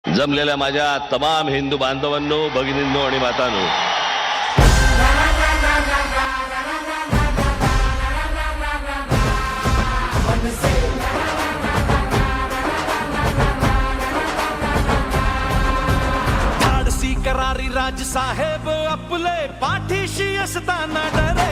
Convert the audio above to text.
जमलेल्या माझ्या तमाम हिंदू बांधवांनो, भगिनींनो आणि मातांनो, धाडसी करारी राज साहेब आपले पाठीशी असताना डरे